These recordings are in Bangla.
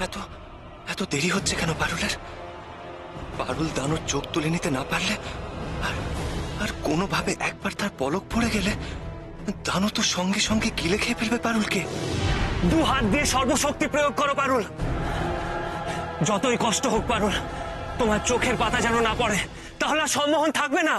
এত এত দেরি হচ্ছে কেন পারুলের? পারুল দানুর চোখ তুলে নিতে না পারলে আর আর কোনোভাবে একবার তার পলক পড়ে গেলে দানু তো সঙ্গে সঙ্গে গিলে খেয়ে ফেলবে পারুলকে। দু হাত দিয়ে সর্বশক্তি প্রয়োগ করো পারুল। যতই কষ্ট হোক পারুল, তোমার চোখের পাতা যেন না পড়ে, তাহলে আর সম্মোহন থাকবে না।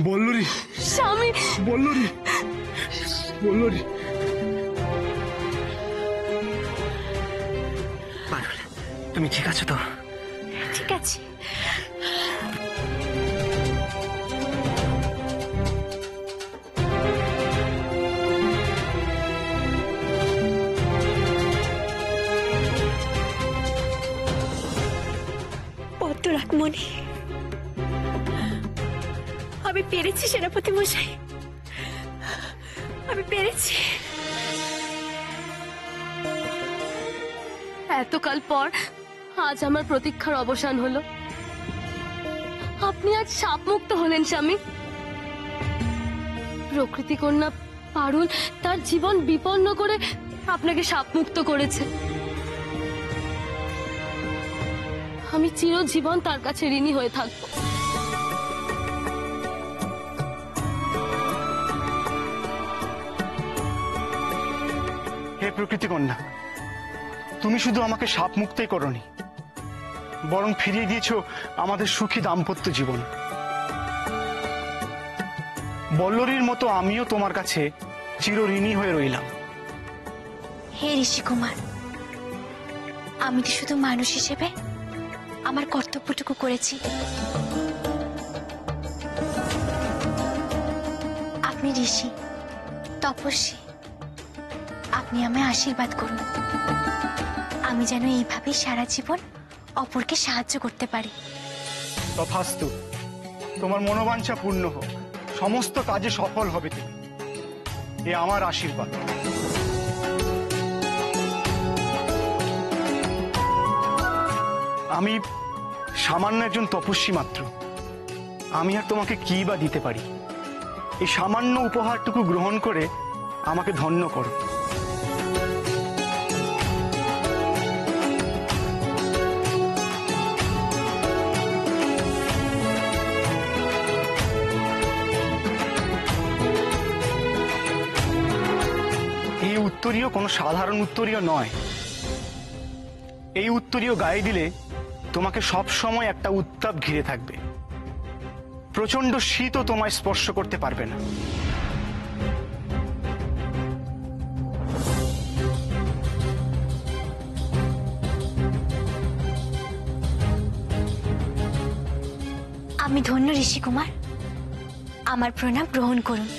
বল্লরী, স্বামী, বল্লরী, বল্লরী। পারুল, তুমি ঠিক আছো তো? ঠিক আছে। পদ্মরাগমণি, আমি পেরেছি সেনাপতি মশাই, আমি পেরেছি। এতকাল পর আজ আমার প্রতীক্ষার অবসান হলো। আপনি আজ শাপমুক্ত হলেন স্বামী। প্রকৃতি কন্যা পারুল তার জীবন বিপন্ন করে আপনাকে শাপমুক্ত করেছে। আমি চিরজীবন তার কাছে ঋণী হয়ে থাকবো। হে প্রকৃতি কন্যা, তুমি শুধু আমাকে শাপ মুক্তই করনি, বরং ফিরিয়ে দিয়েছ আমাদের সুখী দাম্পত্য জীবন। বল্লরীর মতো আমিও তোমার কাছে চিরঋণী হয়ে রইলাম। হে ঋষিকুমার, আমি তো শুধু মানুষ হিসেবে আমার কর্তব্যটুকু করেছি। আপনি ঋষি, তপস্বী, আপনি আমায় আশীর্বাদ করুন, আমি যেন এইভাবেই সারা জীবন অপরকে সাহায্য করতে পারি। তথাস্তু, তোমার মনোবাঞ্ছা পূর্ণ হোক, সমস্ত কাজে সফল হবে তুমি, এ আমার আশীর্বাদ। আমি সামান্য একজন তপস্বী মাত্র, আমি আর তোমাকে কি বা দিতে পারি? এই সামান্য উপহারটুকু গ্রহণ করে আমাকে ধন্য করো। এই উত্তরীয় কোনো সাধারণ উত্তরীয় নয়। এই উত্তরীয় গায়ে দিলে তোমাকে সব সময় একটা উত্তাপ ঘিরে থাকবে, প্রচন্ড শীতও তোমায় স্পর্শ করতে পারবে না। আমি ধন্য ঋষিকুমার, আমার প্রণাম গ্রহণ করুন।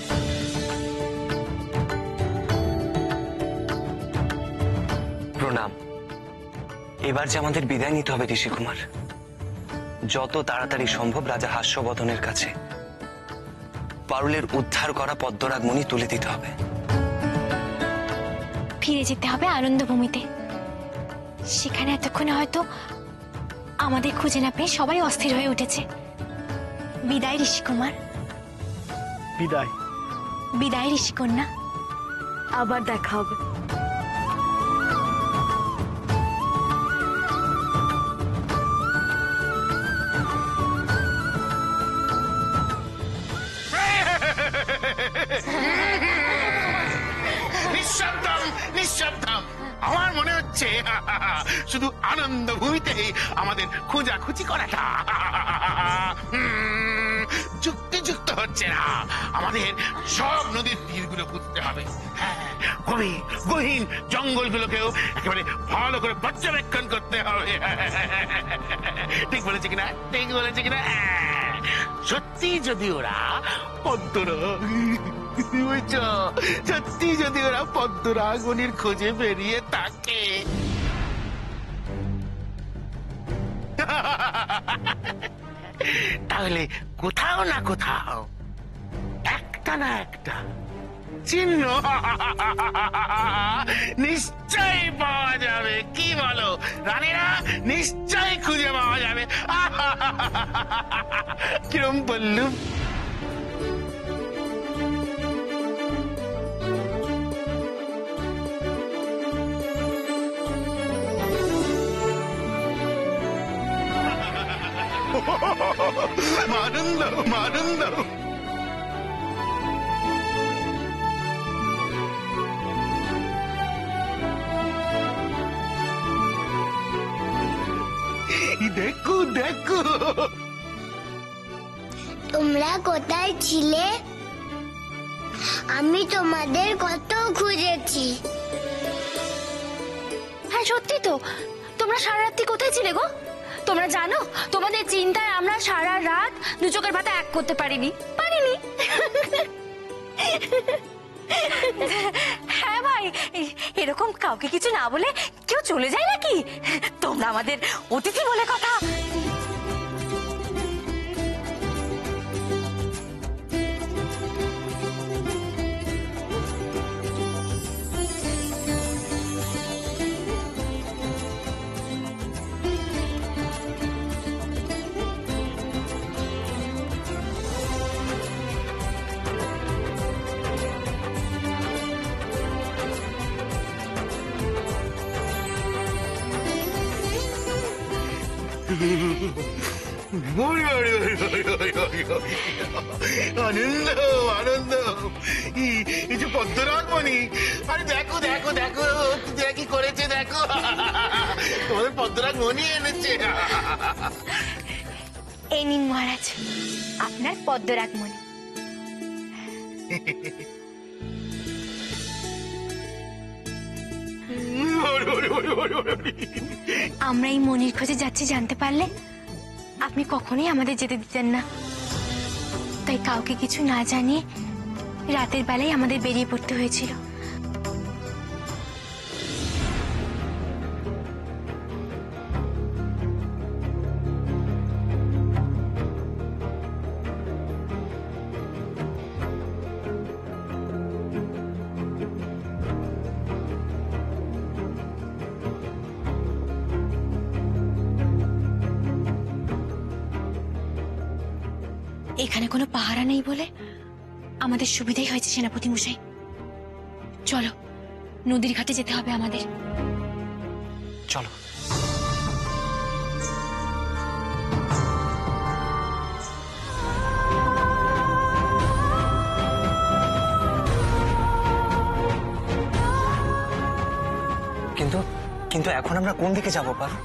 প্রণাম। এবার যে আমাদের বিদায় নিতে হবে ঋষিকুমার, যত তাড়াতাড়ি সম্ভব রাজা হাস্যবদনের কাছে পারুলের উদ্ধার করা পদ্মরাগমণি তুলে দিতে হবে। ফিরে যেতে হবে আনন্দভূমিতে, সেখানে এতক্ষণে হয়তো আমাদের খুঁজে না পেয়ে সবাই অস্থির হয়ে উঠেছে। বিদায় ঋষিকুমার। বিদায়। বিদায় ঋষিকন্যা। আবার দেখা হবে। নিঃশব্দম, নিঃশব্দম। আমার মনে হচ্ছে শুধু আনন্দ ভূমিতেই আমাদের খোঁজাখুঁজি করাটা যুক্তিযুক্ত হচ্ছে না। আমাদের সব নদীর তীরগুলো খুঁজতে হবে, গভীর গহীন জঙ্গলগুলোকেও একেবারে ভালো করে পর্যবেক্ষণ করতে হবে। ঠিক বলেছে কিনা? ঠিক বলেছে কিনা? সত্যি যদি ওরা পদ্মরাগ, বুঝছো, সত্যি যদি ওরা পদ্মরাগমণির খোঁজে বেরিয়ে থাকে, তাহলে কোথাও না কোথাও একটা না একটা চিহ্ন নিশ্চয়ই পাওয়া যাবে। কি বলো রানীরা? নিশ্চয়ই খুঁজে পাওয়া যাবে। কিরম বললুম? আনন্দ আনন্দ। দেখো দেখো, তোমরা কোথায় ছিলে? আমি তোমাদের কত খুঁজেছি। হ্যাঁ সত্যি তো, তোমরা সারা রাত্রি কোথায় ছিলে গো? তোমরা জানো তোমাদের চিন্তায় আমরা সারা রাত দু চোখের পাতা এক করতে পারিনি। হ্যাঁ ভাই, এরকম কাউকে কিছু না বলে কেউ চলে যায় নাকি? তোমরা আমাদের অতিথি বলে কথা। আনন্দ আনন্দ। এই যে পদ্মরাগমণি, আরে দেখো দেখো দেখো কি করেছে, দেখো তোমাদের পদ্মরাগমণি এনেছে। এই নিন মহারাজ, আপনার পদ্মরাগমণি। আমরা এই মনির খোঁজে যাচ্ছি জানতে পারলে আপনি কখনোই আমাদের যেতে দিতেন না। তাই কাউকে কিছু না জানিয়ে রাতের বেলায় আমাদের বেরিয়ে পড়তে হয়েছিল। এখানে কোনো পাহারা নেই বলে আমাদের সুবিধাই হয়েছে সেনাপতি মশাই। চলো, নদীর ঘাটে যেতে হবে আমাদের। চলো। কিন্তু কিন্তু এখন আমরা কোন দিকে যাবো পারো?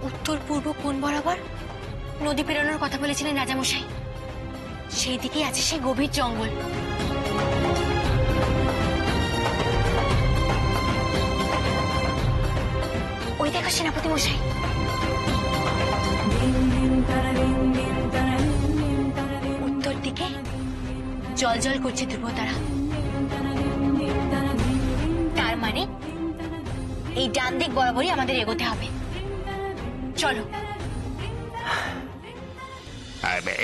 উত্তর পূর্ব কোণ বরাবর নদী পেরোনোর কথা বলেছিলেন রাজামশাই। সেই দিকেই আছে সেই গভীর জঙ্গল। ওই দেখো সেনাপতি মশাই। উত্তর দিকে জল জল করছে ধ্রুবতারা। তার মানে এই ডান দিক বরাবরই আমাদের এগোতে হবে। চলো।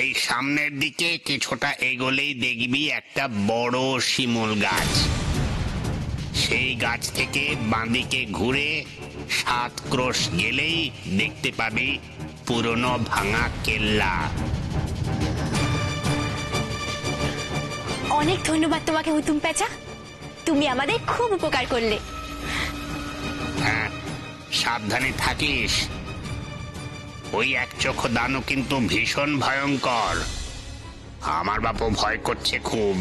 এই সামনের দিকে কিছুটা এগোলেই দেখবি একটা বড় শিমুল গাছ। সেই গাছ থেকে বাঁদিকে ঘুরে 7 ক্রোশ গেলেই দেখতে পাবি পুরনো ভাঙা কেল্লা। অনেক ধন্যবাদ তোমাকে হুতুম পেঁচা, তুমি আমাদের খুব উপকার করলে। হ্যাঁ, সাবধানে থাকিস। ওই এক চোখ দানও কিন্তু ভীষণ ভয়ঙ্কর। আমার বাপু ভয় করছে খুব।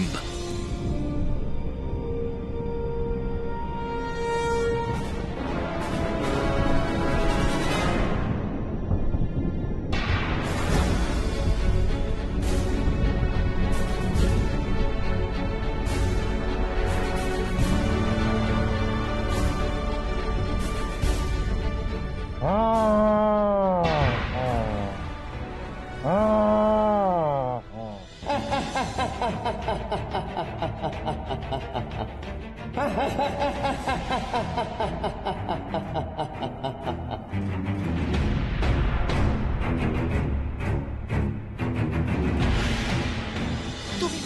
তুমি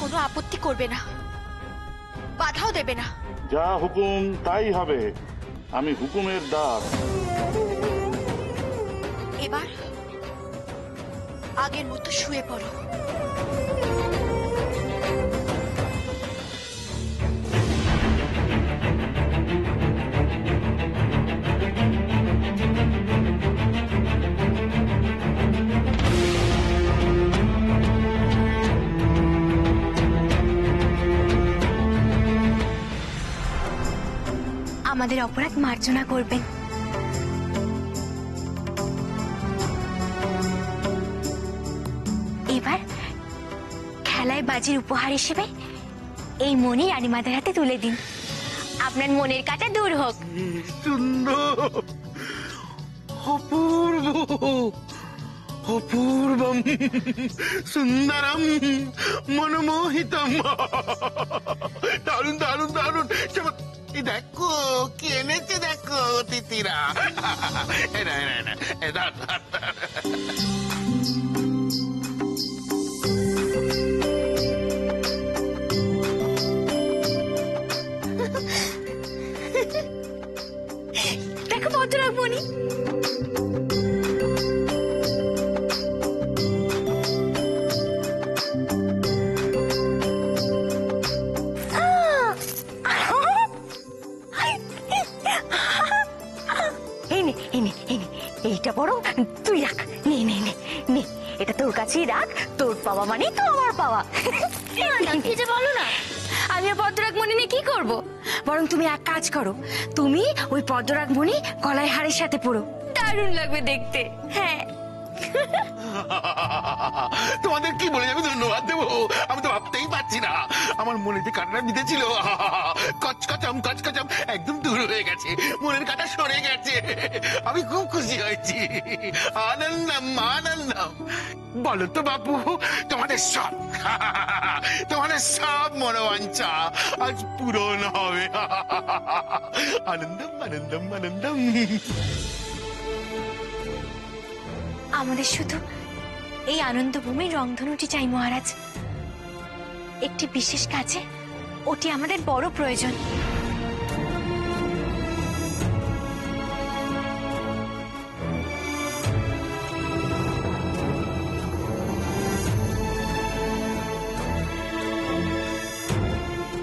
কোনো আপত্তি করবে না, বাধাও দেবে না। যা হুকুম তাই হবে। আমি হুকুমের দাস। এবার আগের মতো শুয়ে পড়ো। আমাদের অপরাধ মার্জনা করবেন। এবার খেলায় বাজির উপহার হিসেবে এই মণি রানীমাদের হাতে তুলে দিন। আপনার মনের কাটা দূর হোক। সুন্দর, অপূর্ব, অপূর্বম, সুন্দরম, মনমোহিতম। দারুণ দারুণ দারুণ। দেখো কি এনেছে, দেখো অতিথিরা। দেখো ভদ্রলোক মণি। এইটা বরং তুই রাখ। নে নে নে নে, এটা তোর কাছেই রাখ। তোর পাওয়া মানে তো আমার পাওয়া। কি যে বলো না, আমি আর পদ্মরাগ মণি নিয়ে কি করবো? বরং তুমি এক কাজ করো, তুমি ওই পদ্মরাগ মণি গলায় হারের সাথে পরো, দারুণ লাগবে দেখতে। হ্যাঁ, তোমাদের কি বলে আমি ধন্যবাদ দেবো? আমি তো ভাবতেই পারছি না। আমার মনে যে কাঁটাটা বিঁধেছিল, কচকচম কচকচম একদম দূর হয়ে গেছে। মনের কাঁটা সরে গেছে। আমি খুব খুশি হয়েছি। আনন্দম আনন্দম। বলো তো বাপু, তোমাদের সব মনোবাঞ্ছা আজ পূরণ হবে। আনন্দম আনন্দম আনন্দম। আমাদের শুধু এই আনন্দভূমির রংধনুটি চাই মহারাজ। একটি বিশেষ কাজে ওটি আমাদের বড় প্রয়োজন।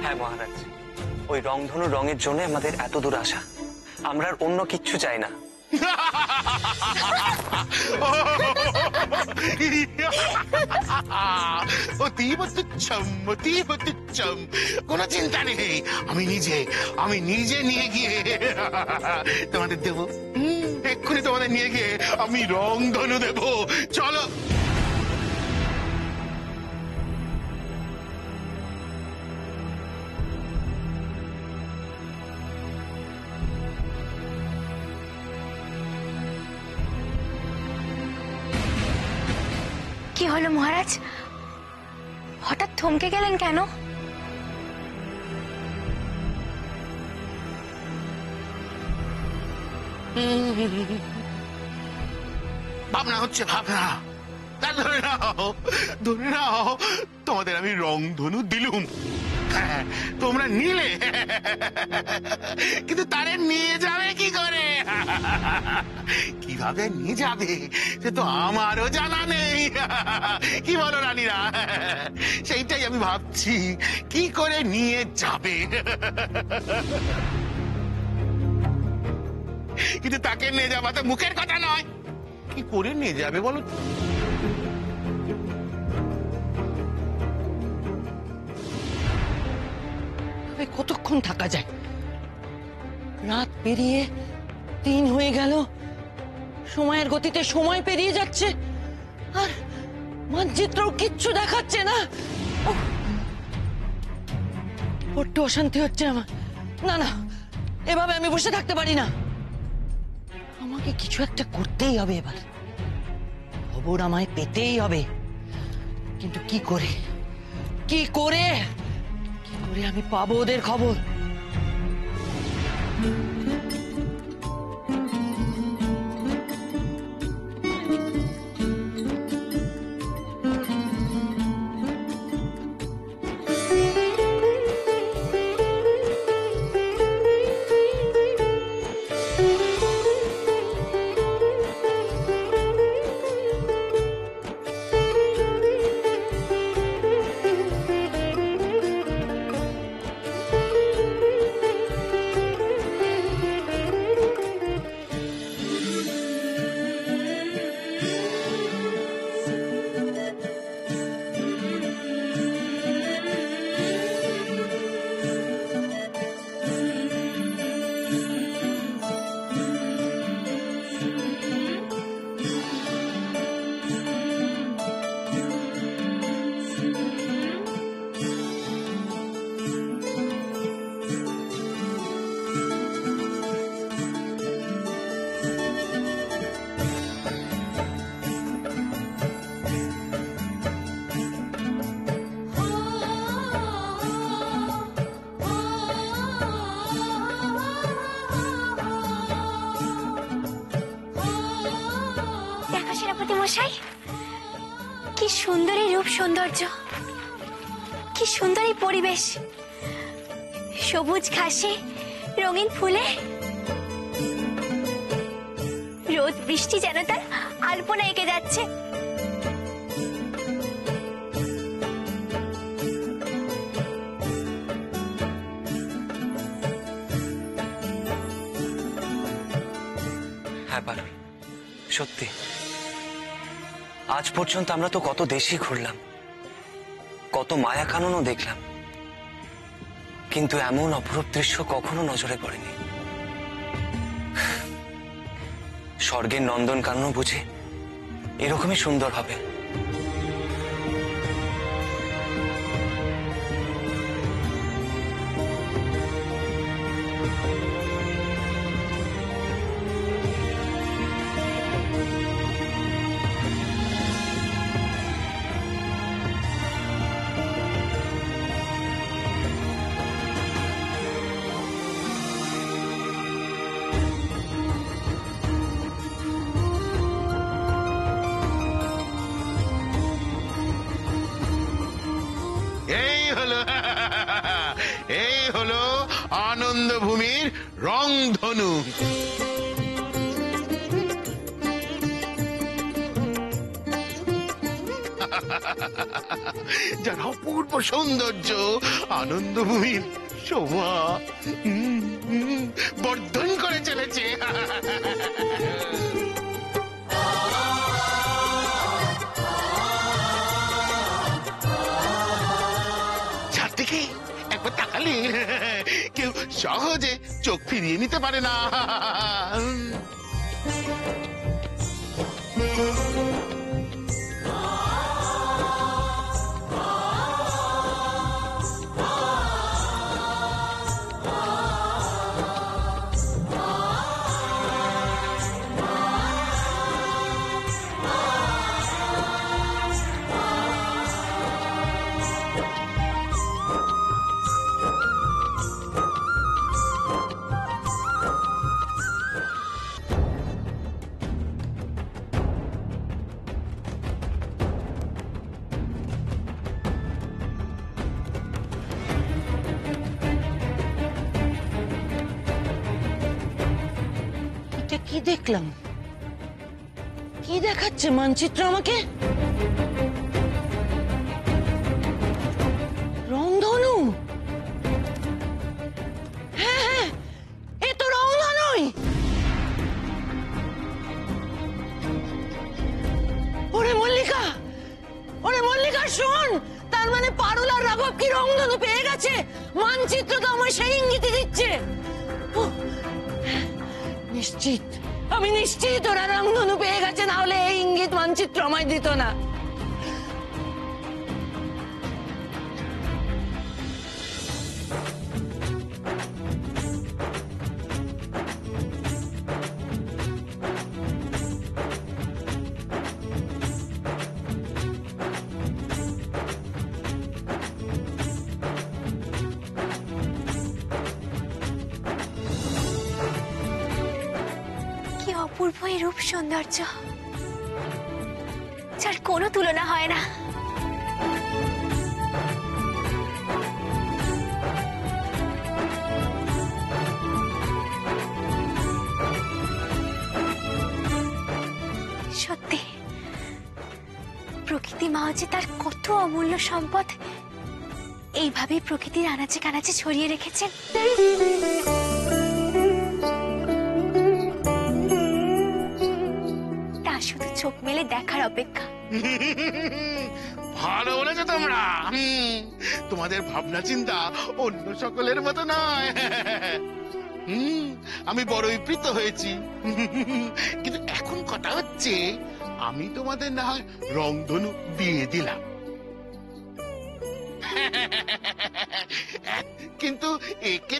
হ্যাঁ মহারাজ, ওই রংধনু রঙের জন্য আমাদের এত দূর আসা। আমরা আর অন্য কিচ্ছু চাই না। অতীব তুচ্ছম, কোনো চিন্তা নেই। আমি নিজে নিয়ে গিয়ে তোমাদের দেবো। এক্ষুনি তোমাদের নিয়ে গিয়ে আমি রংধনু দেবো। চলো। কি হলো মহারাজ, হঠাৎ থমকে গেলেন কেন? ভাবনা হচ্ছে, ভাবনা। ধরে নাও তোমাদের আমি রংধনু দিলুম। হ্যাঁ, তোমরা নিলে, কিন্তু তারে নিয়ে যাবে কি করে? কিভাবে নিয়ে যাবে সে তো আমারও জানা নেই। কি বলো রানীরা? সেইটাই আমি ভাবছি, কি করে নিয়ে যাবে। কিন্তু তাকে নিয়ে যাওয়া তো মুখের কথা নয়। কি করে নিয়ে যাবে বলো? কতক্ষণ থাকা যায়? রাত পেরিয়ে 3 হয়ে গেল। সময়ের গতিতে সময় পেরিয়ে যাচ্ছে, আর মানচিত্রও কিচ্ছু দেখাচ্ছে না। বড্ড অশান্তি হচ্ছে আমার। না না, এভাবে আমি বসে থাকতে পারি না। আমাকে কিছু একটা করতেই হবে। এবার খবর আমায় পেতেই হবে। কিন্তু কি করে আমি পাবো ওদের খবর? সেনাপতি মশাই, কি সুন্দর এই রূপ সৌন্দর্য, কি সুন্দর এই পরিবেশ, সবুজ ঘাসে, রঙিন ফুলে, রোদ বৃষ্টি যেন তার আলপনা এঁকে যাচ্ছে। হ্যাঁ পারুল, সত্যি আজ পর্যন্ত আমরা তো কত দেশই ঘুরলাম, কত মায়া কাননও দেখলাম, কিন্তু এমন অপরূপ দৃশ্য কখনো নজরে পড়েনি। স্বর্গের নন্দন কাননও বুঝি এরকমই সুন্দর হবে। এই হলো আনন্দভূমির রংধনু। যার অপূর্ব সৌন্দর্য আনন্দভূমির শোভা বর্ধন করে চলেছে। চারদিকে একবার তাকালে কেউ সহজে চোখ ফিরিয়ে নিতে পারে না। কি দেখলাম? কি দেখাচ্ছে মানচিত্র আমাকে? রংধনু। হ্যাঁ হ্যাঁ, এ তো রংধনুই। ওরে মল্লিকা, ওরে মল্লিকা শোন, তার মানে পারুল আর রাঘব কি রংধনু পেয়ে গেছে? মানচিত্র তো আমার সেই ইঙ্গিতই দিচ্ছে। নিশ্চিত, আমি নিশ্চিত ওরা রংধনু পেয়ে গেছে, না হলে এই ইঙ্গিত মানচিত্র আমায় দিত না। অপূর্ব এই রূপ সৌন্দর্য, যার কোনো তুলনা হয় না। সত্যি প্রকৃতি মা যে তার কত অমূল্য সম্পদ এইভাবেই প্রকৃতির আনাচে কানাচে ছড়িয়ে রেখেছেন। তা শুধু চোখ মেলে দেখার অপেক্ষা। ভালো বলেছো তোমরা। তোমাদের ভাবনা চিন্তা অন্য সকলের মতো নয়। আমি বড়ই প্রীত হয়েছি। কিন্তু এখন কথা হচ্ছে, আমি তোমাদের না হয় রংধনু দিয়ে দিলাম, কিন্তু একে